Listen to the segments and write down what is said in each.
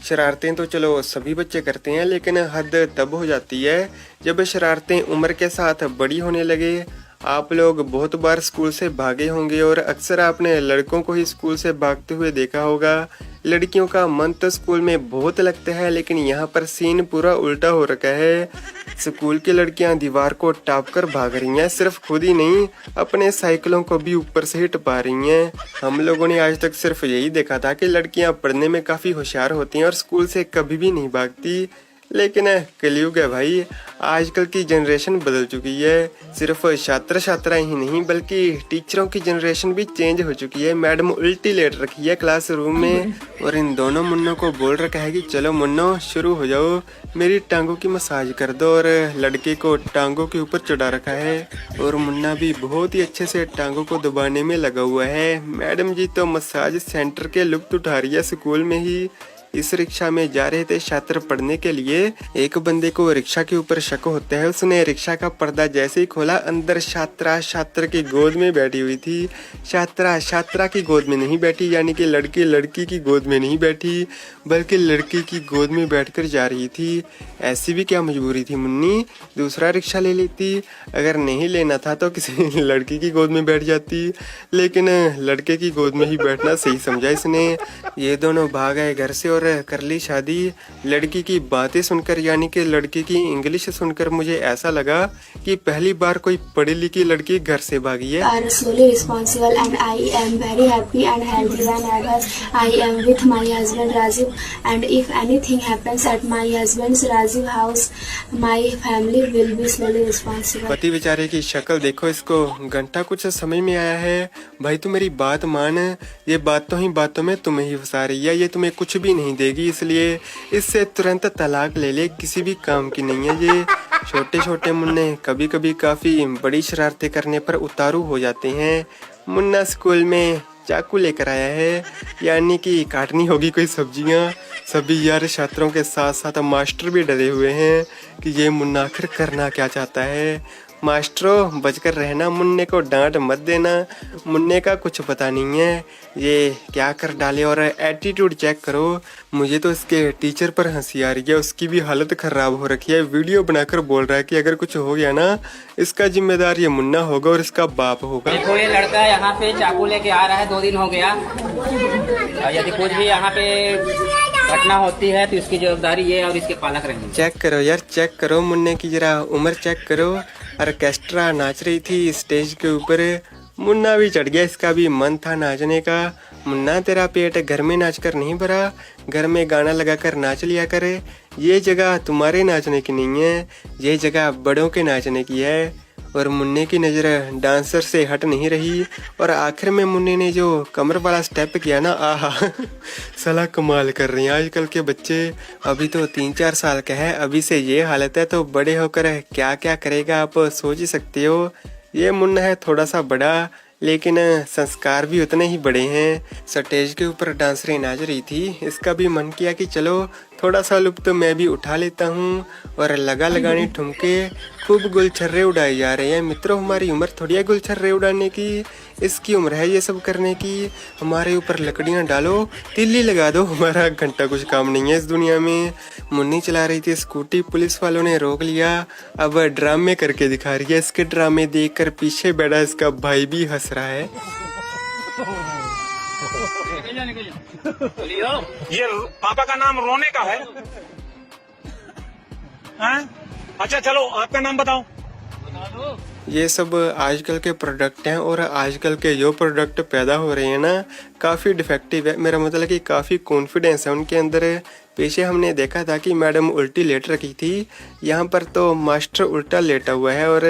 शरारतें तो चलो सभी बच्चे करते हैं, लेकिन हद तब हो जाती है जब शरारतें उम्र के साथ बड़ी होने लगे। आप लोग बहुत बार स्कूल से भागे होंगे और अक्सर आपने लड़कों को ही स्कूल से भागते हुए देखा होगा। लड़कियों का मन तो स्कूल में बहुत लगता है, लेकिन यहाँ पर सीन पूरा उल्टा हो रखा है। स्कूल की लड़कियां दीवार को टाप कर भाग रही हैं, सिर्फ खुद ही नहीं अपने साइकिलों को भी ऊपर से ही टपा रही हैं। हम लोगों ने आज तक सिर्फ यही देखा था कि लड़कियां पढ़ने में काफी होशियार होती हैं और स्कूल से कभी भी नहीं भागती, लेकिन कलयुग है भाई। आजकल की जनरेशन बदल चुकी है। सिर्फ छात्र छात्राएं ही नहीं बल्कि टीचरों की जनरेशन भी चेंज हो चुकी है। मैडम उल्टी लेट रखी है क्लासरूम में और इन दोनों मुन्नों को बोल रखा है कि चलो मुन्नो शुरू हो जाओ, मेरी टांगों की मसाज कर दो। और लड़के को टांगों के ऊपर चढ़ा रखा है और मुन्ना भी बहुत ही अच्छे से टांगों को दबाने में लगा हुआ है। मैडम जी तो मसाज सेंटर के लुत्फ उठा रही है स्कूल में ही। इस रिक्शा में जा रहे थे छात्र पढ़ने के लिए। एक बंदे को रिक्शा के ऊपर शक होता है। उसने रिक्शा का पर्दा जैसे ही खोला, अंदर छात्रा छात्र की गोद में बैठी हुई थी। छात्रा छात्रा की गोद में नहीं बैठी, यानी कि लड़की लड़की की गोद में नहीं बैठी, बल्कि लड़की की गोद में बैठकर जा रही थी। ऐसी भी क्या मजबूरी थी मुन्नी, दूसरा रिक्शा ले लेती। अगर नहीं लेना था तो किसी लड़की की गोद में बैठ जाती, लेकिन लड़के की गोद में ही बैठना सही समझा इसने। ये दोनों भाग आए घर से और कर ली शादी। लड़की की बातें सुनकर, यानी कि लड़की की इंग्लिश सुनकर मुझे ऐसा लगा कि पहली बार कोई पढ़ी लिखी लड़की घर से भागी है। I am solely responsible and I am very happy and healthy whenever I am with my husband Rajiv, and if anything happens at my husband's Rajiv house, my family will be solely responsible. पति बेचारे की शक्ल देखो, इसको घंटा कुछ समझ में आया है। भाई तू मेरी बात मान, ये बातों ही बातों में तुम्हें ही फंसा रही है, ये तुम्हें कुछ भी नहीं देगी, इसलिए इससे तुरंत तलाक ले ले, किसी भी काम की नहीं है ये। छोटे छोटे मुन्ने कभी कभी काफी बड़ी शरारतें करने पर उतारू हो जाते हैं। मुन्ना स्कूल में चाकू लेकर आया है, यानी कि काटनी होगी कोई सब्जियां। सभी यार छात्रों के साथ साथ मास्टर भी डरे हुए हैं कि ये मुन्ना आखिर करना क्या चाहता है। मास्टरों बचकर रहना, मुन्ने को डांट मत देना, मुन्ने का कुछ पता नहीं है ये क्या कर डाले। और एटीट्यूड चेक करो, मुझे तो इसके टीचर पर हंसी आ रही है, उसकी भी हालत खराब हो रखी है। वीडियो बनाकर बोल रहा है कि अगर कुछ हो गया ना, इसका जिम्मेदार ये मुन्ना होगा और इसका बाप होगा। देखो ये लड़का यहाँ पे चाकू लेके आ रहा है, 2 दिन हो गया। यदि कुछ भी यहाँ पे घटना होती है तो इसकी जवाबदारी ये और इसके पालक रहेंगे। चेक करो यार, चेक करो मुन्ने की जरा उम्र चेक करो। ऑर्केस्ट्रा नाच रही थी स्टेज के ऊपर, मुन्ना भी चढ़ गया, इसका भी मन था नाचने का। मुन्ना तेरा पेट घर में नाच कर नहीं भरा, घर में गाना लगा कर नाच लिया करे। ये जगह तुम्हारे नाचने की नहीं है, ये जगह बड़ों के नाचने की है। और मुन्ने की नज़र डांसर से हट नहीं रही और आखिर में मुन्ने ने जो कमर वाला स्टेप किया ना, आहा साला कमाल कर रहे हैं आजकल के बच्चे। अभी तो 3-4 साल का है, अभी से ये हालत है तो बड़े होकर क्या क्या करेगा आप सोच ही सकते हो। ये मुन्ना है थोड़ा सा बड़ा, लेकिन संस्कार भी उतने ही बड़े हैं। स्टेज के ऊपर डांसरें नाच रही थी, इसका भी मन किया कि चलो थोड़ा सा लुत्फ मैं भी उठा लेता हूँ। और लगाने ठुमके, खूब गुलछर्रे उड़ाए जा रहे हैं। मित्रों हमारी उम्र थोड़ी है गुलछर्रे उड़ाने की, इसकी उम्र है ये सब करने की। हमारे ऊपर लकड़ियाँ डालो, तिल्ली लगा दो, हमारा घंटा कुछ काम नहीं है इस दुनिया में। मुन्नी चला रही थी स्कूटी, पुलिस वालों ने रोक लिया, अब ड्रामे करके दिखा रही है। इसके ड्रामे देखकर पीछे बैठा इसका भाई भी हंस रहा है। ये पापा का नाम रोने का है? अच्छा चलो आपका नाम बताओ। ये सब आजकल के प्रोडक्ट हैं और आजकल के जो प्रोडक्ट पैदा हो रहे हैं ना, काफ़ी डिफेक्टिव है। मेरा मतलब कि काफ़ी कॉन्फिडेंस है उनके अंदर। पीछे हमने देखा था कि मैडम उल्टी लेट रखी थी, यहाँ पर तो मास्टर उल्टा लेटा हुआ है और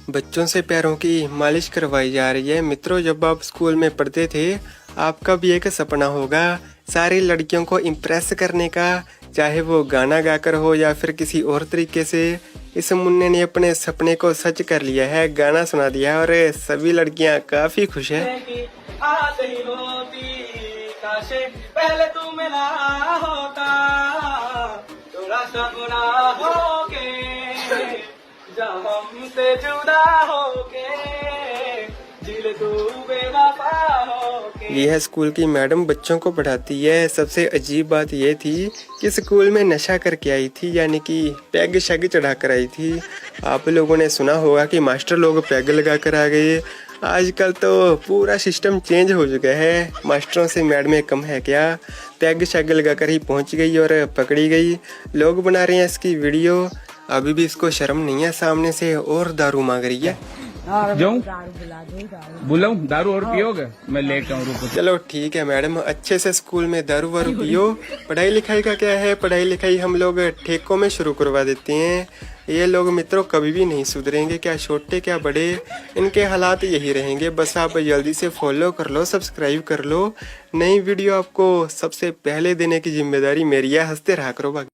बच्चों से पैरों की मालिश करवाई जा रही है। मित्रों जब आप स्कूल में पढ़ते थे, आपका भी एक सपना होगा सारी लड़कियों को इम्प्रेस करने का, चाहे वो गाना गाकर हो या फिर किसी और तरीके से। इस मुन्ने ने अपने सपने को सच कर लिया है, गाना सुना दिया और सभी लड़कियां काफी खुश हैं। पहले तू मिला होता, थोड़ा सा गुना होके, जब हमसे जुदा होके, दिल तू बेवफा होके। यह स्कूल की मैडम बच्चों को पढ़ाती है। सबसे अजीब बात यह थी कि स्कूल में नशा करके आई थी, यानी कि पैग शैग चढ़ा कर आई थी। आप लोगों ने सुना होगा कि मास्टर लोग पैग लगा कर आ गए। आजकल तो पूरा सिस्टम चेंज हो चुका है। मास्टरों से मैडमें कम है क्या? पैग शैग लगा कर ही पहुंच गई और पकड़ी गई। लोग बना रहे हैं इसकी वीडियो। अभी भी इसको शर्म नहीं है, सामने से और दारू मांग रही है। जाऊं बुलाऊं दारू और पियोगे? मैं लेके आऊं, रुको। चलो ठीक है मैडम, अच्छे से स्कूल में दारू वारू पियो। पढ़ाई लिखाई का क्या है, पढ़ाई लिखाई हम लोग ठेकों में शुरू करवा देते हैं। ये लोग मित्रों कभी भी नहीं सुधरेंगे, क्या छोटे क्या बड़े, इनके हालात यही रहेंगे। बस आप जल्दी से फॉलो कर लो, सब्सक्राइब कर लो। नई वीडियो आपको सबसे पहले देने की जिम्मेदारी मेरी है। हंसते रहा करो बाकी।